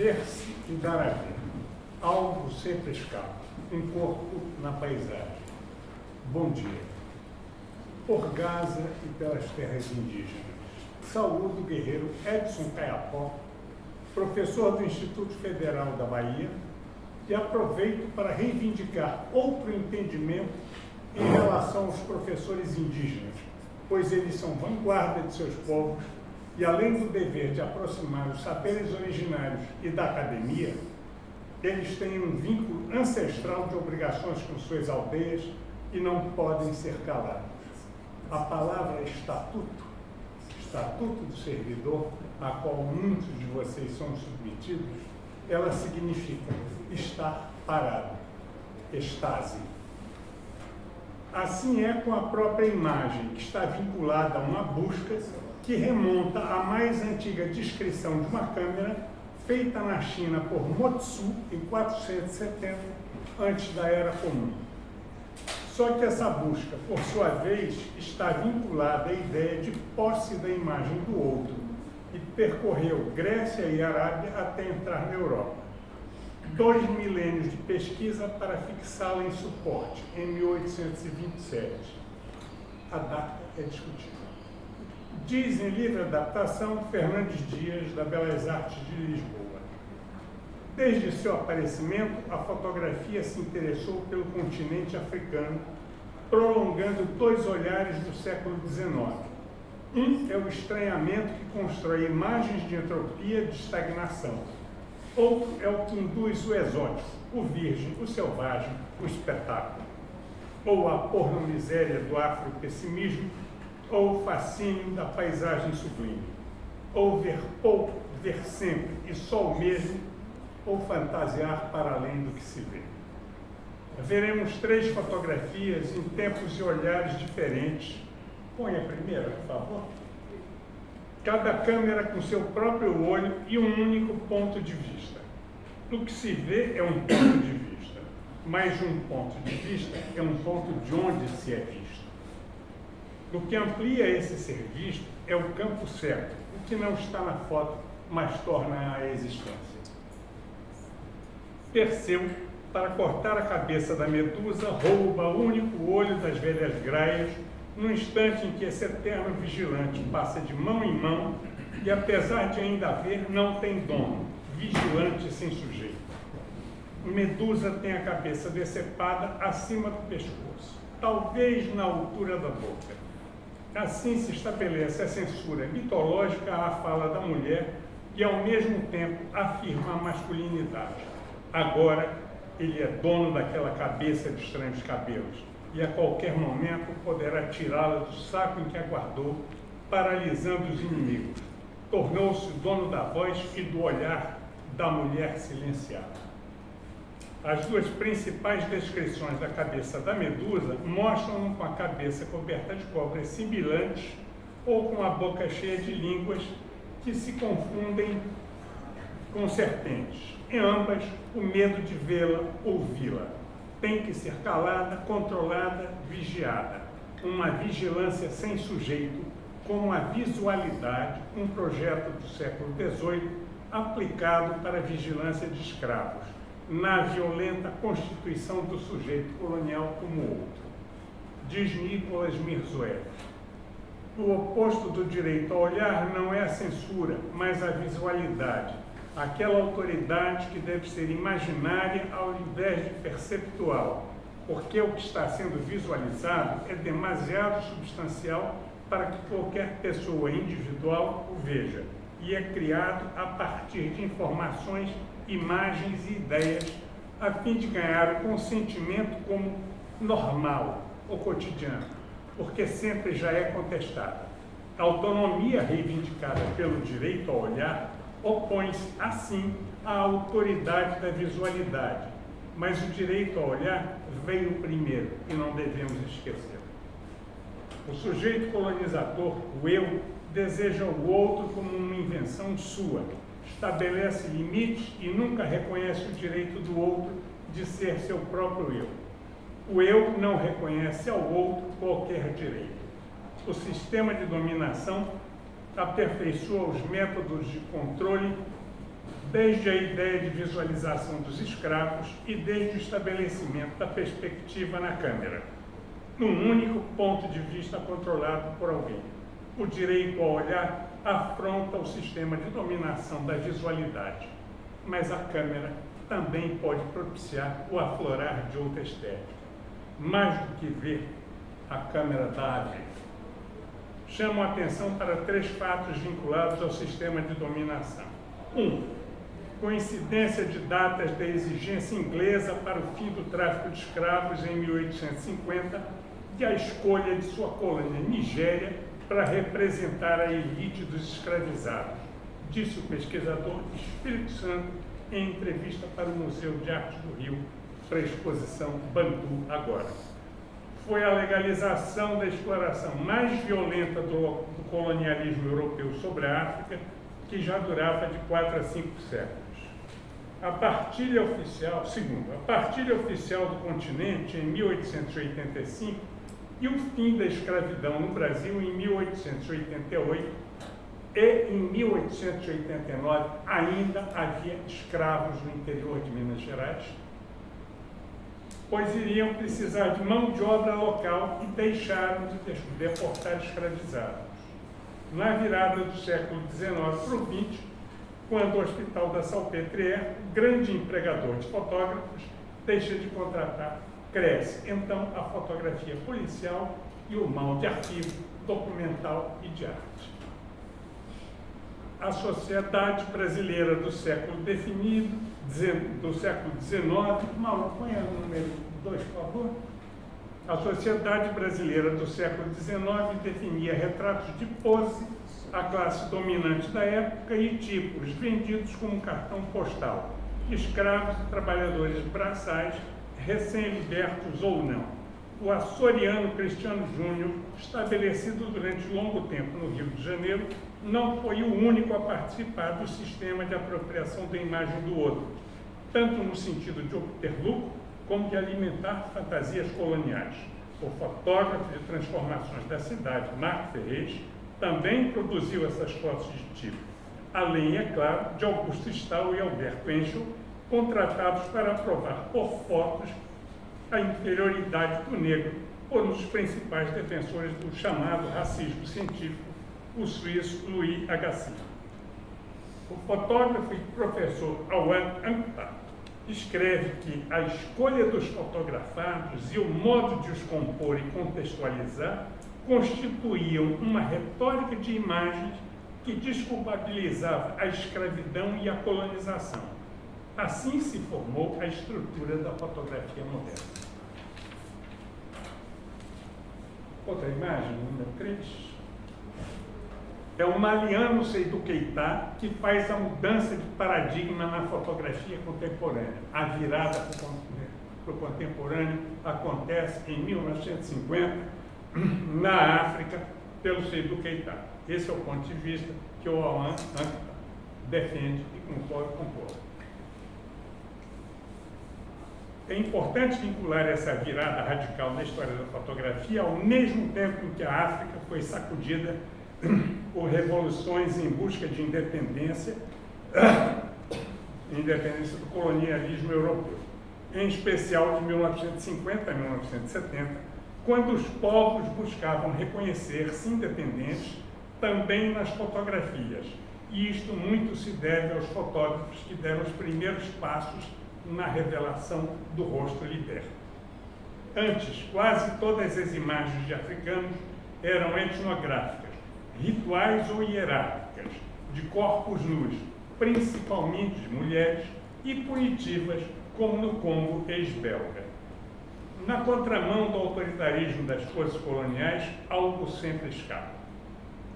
ver-se e dar a ver. Algo sempre escapa, um corpo na paisagem. Bom dia. Por Gaza e pelas terras indígenas. Saúdo o guerreiro Edson Caiapó, professor do Instituto Federal da Bahia, e aproveito para reivindicar outro entendimento em relação aos professores indígenas, pois eles são vanguarda de seus povos e, além do dever de aproximar os saberes originários e da academia, eles têm um vínculo ancestral de obrigações com suas aldeias e não podem ser calados. A palavra estatuto do servidor, a qual muitos de vocês são submetidos, ela significa estar parado, estase. Assim é com a própria imagem, que está vinculada a uma busca que remonta à mais antiga descrição de uma câmera feita na China por Mo-Tzu em 470 antes da Era Comum. Só que essa busca, por sua vez, está vinculada à ideia de posse da imagem do outro e percorreu Grécia e Arábia até entrar na Europa. 2 milênios de pesquisa para fixá-la em suporte, em 1827. A data é discutida. Diz em livre adaptação Fernandes Dias, da Belas Artes de Lisboa. Desde seu aparecimento, a fotografia se interessou pelo continente africano, prolongando 2 olhares do século XIX. Um é o estranhamento que constrói imagens de entropia, de estagnação. Outro é o que induz o exótico, o virgem, o selvagem, o espetáculo. Ou a pornomiséria do afropessimismo, ou o fascínio da paisagem sublime. Ou ver pouco, ver sempre, e só o mesmo, ou fantasiar para além do que se vê. Veremos 3 fotografias em tempos e olhares diferentes. Põe a primeira, por favor. Cada câmera com seu próprio olho e um único ponto de vista. O que se vê é um ponto de vista, mas um ponto de vista é um ponto de onde se é visto. O que amplia esse ser visto é o campo certo, o que não está na foto, mas torna a existência. Perseu, para cortar a cabeça da Medusa, rouba o único olho das velhas graias, no instante em que esse eterno vigilante passa de mão em mão e, apesar de ainda haver, não tem dono, vigilante sem sujeito. Medusa tem a cabeça decepada acima do pescoço, talvez na altura da boca. Assim se estabelece a censura mitológica à fala da mulher e, ao mesmo tempo, afirma a masculinidade. Agora, ele é dono daquela cabeça de estranhos cabelos e a qualquer momento poderá tirá-la do saco em que a guardou, paralisando os inimigos. Tornou-se dono da voz e do olhar da mulher silenciada. As 2 principais descrições da cabeça da Medusa mostram-no com a cabeça coberta de cobras sibilantes ou com a boca cheia de línguas que se confundem com serpentes. Em ambas, o medo de vê-la, ouvi-la. Tem que ser calada, controlada, vigiada. Uma vigilância sem sujeito, como a visualidade, um projeto do século XVIII aplicado para a vigilância de escravos, na violenta constituição do sujeito colonial como outro. Diz Nicolas Mirzoeff. O oposto do direito ao olhar não é a censura, mas a visualidade, aquela autoridade que deve ser imaginária ao invés de perceptual, porque o que está sendo visualizado é demasiado substancial para que qualquer pessoa individual o veja, e é criado a partir de informações, imagens e ideias, a fim de ganhar o consentimento como normal ou cotidiano, porque sempre já é contestada. A autonomia reivindicada pelo direito ao olhar opõe-se, assim, à autoridade da visualidade, mas o direito ao olhar veio primeiro e não devemos esquecer. O sujeito colonizador, o eu, deseja o outro como uma invenção sua, estabelece limites e nunca reconhece o direito do outro de ser seu próprio eu. O eu não reconhece ao outro qualquer direito. O sistema de dominação aperfeiçoa os métodos de controle desde a ideia de visualização dos escravos e desde o estabelecimento da perspectiva na câmera, num único ponto de vista controlado por alguém. O direito ao olhar afronta o sistema de dominação da visualidade, mas a câmera também pode propiciar o aflorar de outra estética. Mais do que ver, a câmera dá a ver. Chamo a atenção para 3 fatos vinculados ao sistema de dominação. 1. Coincidência de datas da exigência inglesa para o fim do tráfico de escravos em 1850 e a escolha de sua colônia Nigéria para representar a elite dos escravizados, disse o pesquisador Espírito Santo em entrevista para o Museu de Arte do Rio, para a exposição Bantu Agora. Foi a legalização da exploração mais violenta do colonialismo europeu sobre a África, que já durava de 4 a 5 séculos. A partilha oficial, segundo, a partilha oficial do continente em 1885 e o fim da escravidão no Brasil em 1888 e em 1889 ainda havia escravos no interior de Minas Gerais, pois iriam precisar de mão de obra local e deixaram de deportar escravizados. Na virada do século XIX para o XX, quando o Hospital da Salpêtrière, grande empregador de fotógrafos, deixa de contratar, cresce então a fotografia policial e o mal de arquivo, documental e de arte. A sociedade brasileira do século definido, do século XIX, Mauro, põe o número 2, por favor. A sociedade brasileira do século XIX definia retratos de pose, a classe dominante da época e tipos vendidos como cartão postal, escravos e trabalhadores braçais, recém-libertos ou não. O açoriano Cristiano Júnior, estabelecido durante longo tempo no Rio de Janeiro, não foi o único a participar do sistema de apropriação da imagem do outro, tanto no sentido de obter lucro, como de alimentar fantasias coloniais. O fotógrafo de transformações da cidade, Marco Ferrez, também produziu essas fotos de tipo, além, é claro, de Augusto Stahl e Alberto Henschel, contratados para provar por fotos a inferioridade do negro por um dos principais defensores do chamado racismo científico, o suíço Louis Agassiz. O fotógrafo e professor Awan Ankta escreve que a escolha dos fotografados e o modo de os compor e contextualizar constituíam uma retórica de imagens que desculpabilizava a escravidão e a colonização. Assim se formou a estrutura da fotografia moderna. Outra imagem, número 3. É o maliano Seydou Keita que faz a mudança de paradigma na fotografia contemporânea. A virada para o contemporâneo acontece em 1950, na África, pelo Seydou Keita. Esse é o ponto de vista que o Awan Ankta defende e concorda. É importante vincular essa virada radical na história da fotografia ao mesmo tempo em que a África foi sacudida por revoluções em busca de independência do colonialismo europeu, em especial de 1950 a 1970, quando os povos buscavam reconhecer-se independentes também nas fotografias, e isto muito se deve aos fotógrafos que deram os primeiros passos na revelação do rosto liberto. Antes, quase todas as imagens de africanos eram etnográficas, rituais ou hierárquicas, de corpos nus, principalmente de mulheres, e punitivas, como no Congo ex-belga. Na contramão do autoritarismo das forças coloniais, algo sempre escapa.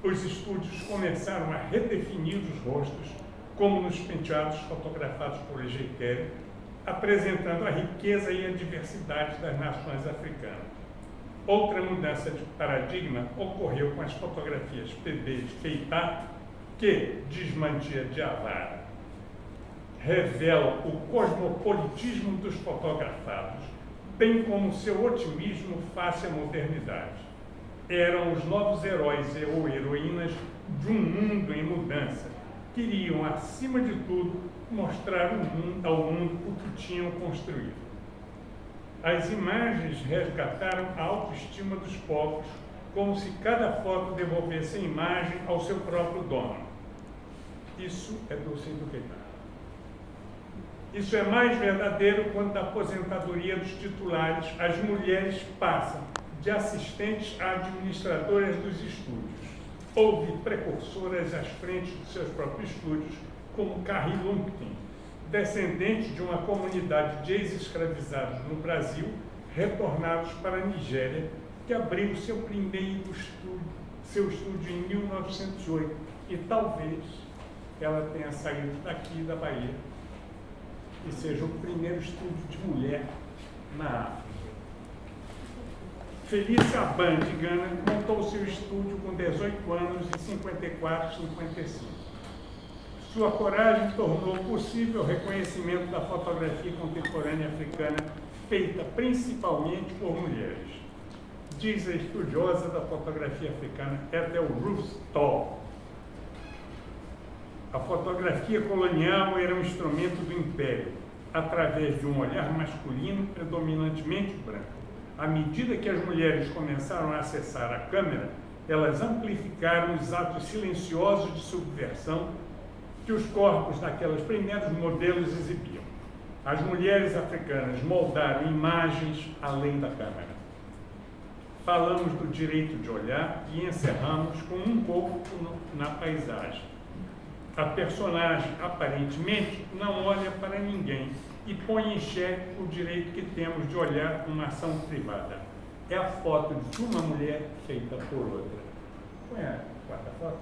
Os estúdios começaram a redefinir os rostos, como nos penteados fotografados por Ejequiel, apresentando a riqueza e a diversidade das nações africanas. Outra mudança de paradigma ocorreu com as fotografias PB de Keita, que, diz Mantia Diawara, revela o cosmopolitismo dos fotografados, bem como seu otimismo face à modernidade. Eram os novos heróis ou heroínas de um mundo em mudança, queriam, acima de tudo, mostrar ao mundo o que tinham construído. As imagens resgataram a autoestima dos povos, como se cada foto devolvesse a imagem ao seu próprio dono. Isso é doce do pecado. Isso é mais verdadeiro quando, da aposentadoria dos titulares, as mulheres passam de assistentes a administradoras dos estúdios. Houve precursoras às frentes dos seus próprios estúdios, como Carrie Lumpkin, descendente de uma comunidade de ex-escravizados no Brasil, retornados para a Nigéria, que abriu seu estúdio em 1908. E talvez ela tenha saído daqui da Bahia e seja o primeiro estúdio de mulher na África. Felícia Abban, de Gana, montou seu estúdio com 18 anos em 54, 55. Sua coragem tornou possível o reconhecimento da fotografia contemporânea africana, feita principalmente por mulheres. Diz a estudiosa da fotografia africana Ethel Ruth Stoll. A fotografia colonial era um instrumento do império, através de um olhar masculino predominantemente branco. À medida que as mulheres começaram a acessar a câmera, elas amplificaram os atos silenciosos de subversão que os corpos daquelas primeiros modelos exibiam. As mulheres africanas moldaram imagens além da câmera. Falamos do direito de olhar e encerramos com um corpo na paisagem. A personagem, aparentemente, não olha para ninguém e põe em xeque o direito que temos de olhar uma ação privada. É a foto de uma mulher feita por outra. Põe a quarta foto.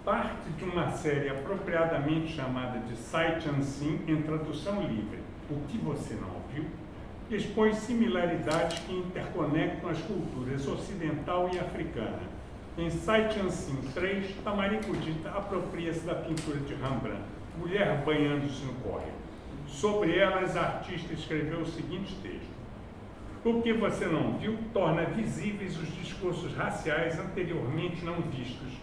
Parte de uma série apropriadamente chamada de Sight Unseen, em tradução livre, O que você não viu, expõe similaridades que interconectam as culturas ocidental e africana. Em Sight Unseen 3, Tamarico Dita apropria-se da pintura de Rembrandt, Mulher banhando-se no córrego. Sobre elas, a artista escreveu o seguinte texto: O que você não viu torna visíveis os discursos raciais anteriormente não vistos,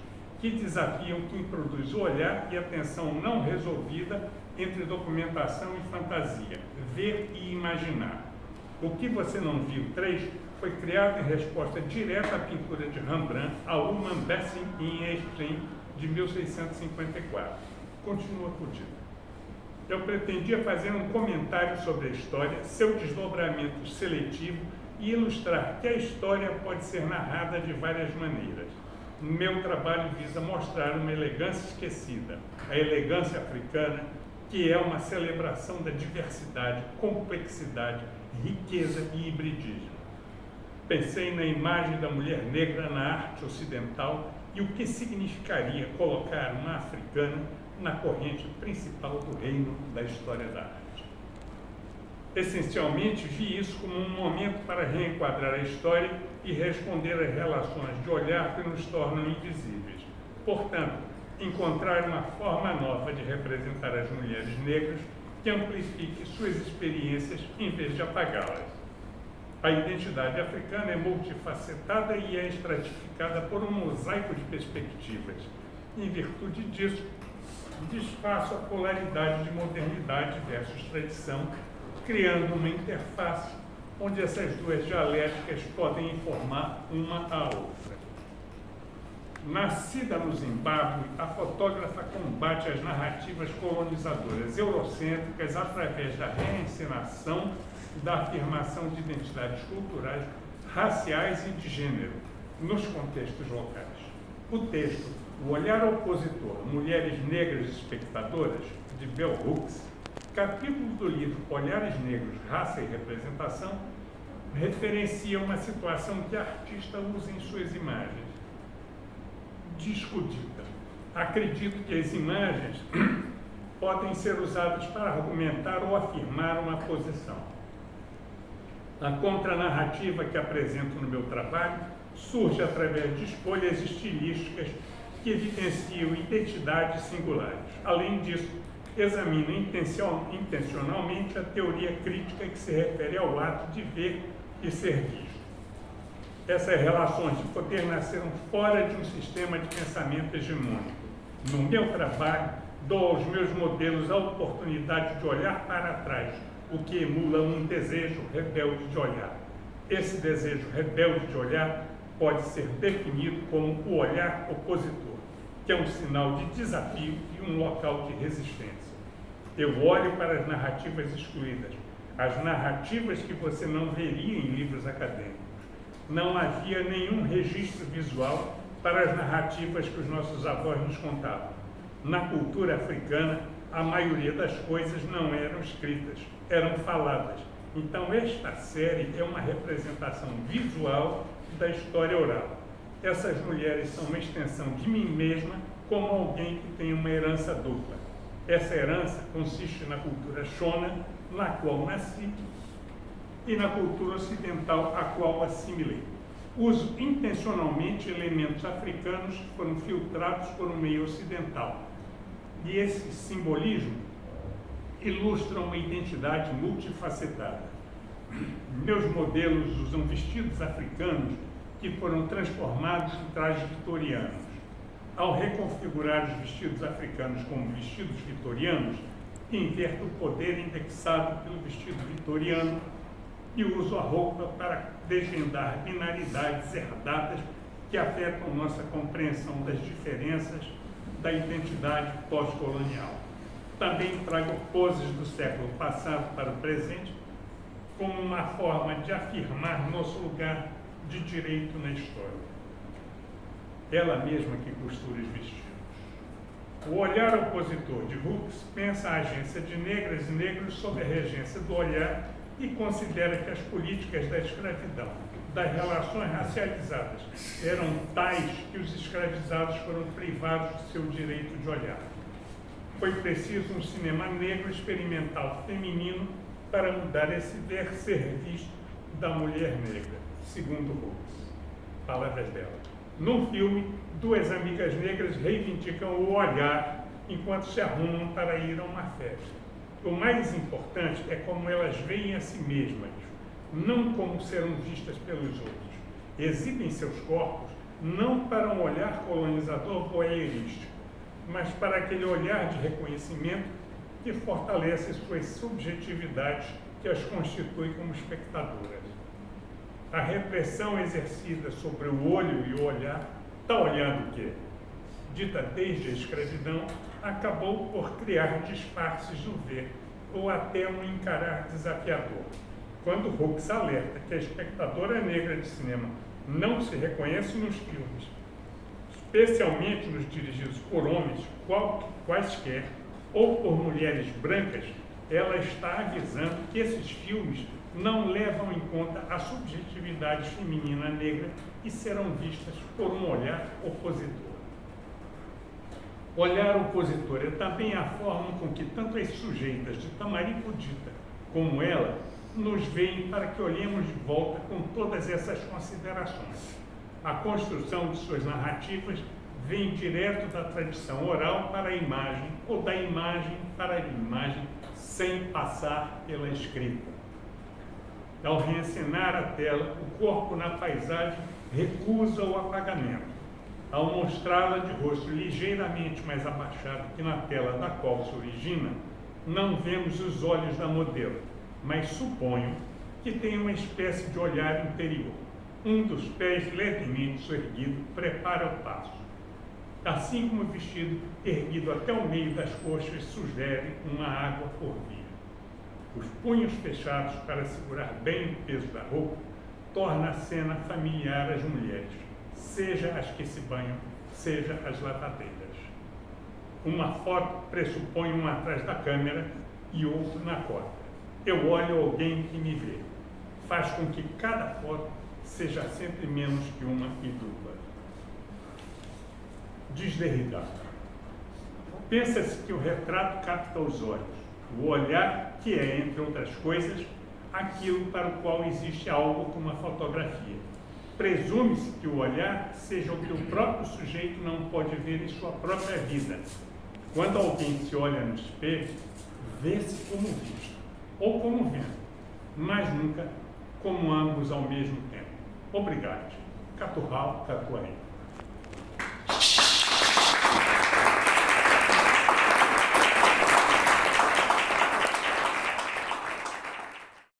que desafiam quem produz o olhar e a tensão não resolvida entre documentação e fantasia, ver e imaginar. O que você não viu 3 foi criado em resposta direta à pintura de Rembrandt, A Woman Bathing in a Stream, de 1654. Continua Cudita. Eu pretendia fazer um comentário sobre a história, seu desdobramento seletivo e ilustrar que a história pode ser narrada de várias maneiras. Meu trabalho visa mostrar uma elegância esquecida, a elegância africana, que é uma celebração da diversidade, complexidade, riqueza e hibridismo. Pensei na imagem da mulher negra na arte ocidental e o que significaria colocar uma africana na corrente principal do reino da história da arte. Essencialmente, vi isso como um momento para reenquadrar a história e responder às relações de olhar que nos tornam invisíveis. Portanto, encontrar uma forma nova de representar as mulheres negras que amplifique suas experiências em vez de apagá-las. A identidade africana é multifacetada e é estratificada por um mosaico de perspectivas. Em virtude disso, desfaço a polaridade de modernidade versus tradição, criando uma interface onde essas duas dialéticas podem informar uma a outra. Nascida no Zimbábue, a fotógrafa combate as narrativas colonizadoras eurocêntricas através da reencenação e da afirmação de identidades culturais, raciais e de gênero nos contextos locais. O texto O Olhar Opositor, Mulheres Negras Espectadoras, de Bell Hooks, capítulo do livro Olhares Negros, Raça e Representação, referencia uma situação que a artista usa em suas imagens. Discutida. Acredito que as imagens podem ser usadas para argumentar ou afirmar uma posição. A contranarrativa que apresento no meu trabalho surge através de escolhas estilísticas que evidenciam identidades singulares. Além disso, examino intencionalmente a teoria crítica que se refere ao ato de ver e ser visto. Essas relações de poder nasceram fora de um sistema de pensamento hegemônico. No meu trabalho, dou aos meus modelos a oportunidade de olhar para trás, o que emula um desejo rebelde de olhar. Esse desejo rebelde de olhar pode ser definido como o olhar opositor, que é um sinal de desafio e um local de resistência. Eu olho para as narrativas excluídas, as narrativas que você não veria em livros acadêmicos. Não havia nenhum registro visual para as narrativas que os nossos avós nos contavam. Na cultura africana, a maioria das coisas não eram escritas, eram faladas. Então, esta série é uma representação visual da história oral. Essas mulheres são uma extensão de mim mesma como alguém que tem uma herança dupla. Essa herança consiste na cultura Shona, na qual nasci, e na cultura ocidental, a qual assimilei. Uso intencionalmente elementos africanos que foram filtrados por um meio ocidental. E esse simbolismo ilustra uma identidade multifacetada. Meus modelos usam vestidos africanos que foram transformados em trajes vitorianos. Ao reconfigurar os vestidos africanos como vestidos vitorianos, inverto o poder indexado pelo vestido vitoriano e uso a roupa para desvendar binaridades herdadas que afetam nossa compreensão das diferenças da identidade pós-colonial. Também trago poses do século passado para o presente como uma forma de afirmar nosso lugar de direito na história. Ela mesma que costura os vestidos. O olhar opositor de Hooks pensa a agência de negras e negros sob a regência do olhar e considera que as políticas da escravidão, das relações racializadas, eram tais que os escravizados foram privados do seu direito de olhar. Foi preciso um cinema negro experimental feminino para mudar esse ver ser visto da mulher negra, segundo Hooks. Palavras dela. No filme, duas amigas negras reivindicam o olhar enquanto se arrumam para ir a uma festa. O mais importante é como elas veem a si mesmas, não como serão vistas pelos outros. Exibem seus corpos não para um olhar colonizador voyeurístico, mas para aquele olhar de reconhecimento que fortalece suas subjetividades que as constitui como espectadoras. A repressão exercida sobre o olho e o olhar, tal olhar do que, dita desde a escravidão, acabou por criar disfarces do ver, ou até um encarar desafiador. Quando Hooks alerta que a espectadora negra de cinema não se reconhece nos filmes, especialmente nos dirigidos por homens quaisquer, ou por mulheres brancas, ela está avisando que esses filmes não levam em conta a subjetividade feminina negra e serão vistas por um olhar opositor. Olhar opositor é também a forma com que tanto as sujeitas de Tamaricudita como ela nos veem para que olhemos de volta com todas essas considerações. A construção de suas narrativas vem direto da tradição oral para a imagem ou da imagem para a imagem sem passar pela escrita. Ao reencenar a tela, o corpo na paisagem recusa o apagamento. Ao mostrá-la de rosto ligeiramente mais abaixado que na tela da qual se origina, não vemos os olhos da modelo, mas suponho que tem uma espécie de olhar interior. Um dos pés levemente erguido prepara o passo. Assim como o vestido erguido até o meio das coxas sugere uma água por via. Os punhos fechados para segurar bem o peso da roupa torna a cena familiar às mulheres, seja as que se banham, seja as lavadeiras. Uma foto pressupõe um atrás da câmera e outro na porta. Eu olho alguém que me vê. Faz com que cada foto seja sempre menos que uma e dupla. Diz Derrida. Pensa-se que o retrato capta os olhos, o olhar que é, entre outras coisas, aquilo para o qual existe algo como a fotografia. Presume-se que o olhar seja o que o próprio sujeito não pode ver em sua própria vida. Quando alguém se olha no espelho, vê-se como visto, ou como vendo, mas nunca como ambos ao mesmo tempo. Obrigado. Caturral, Catuaí.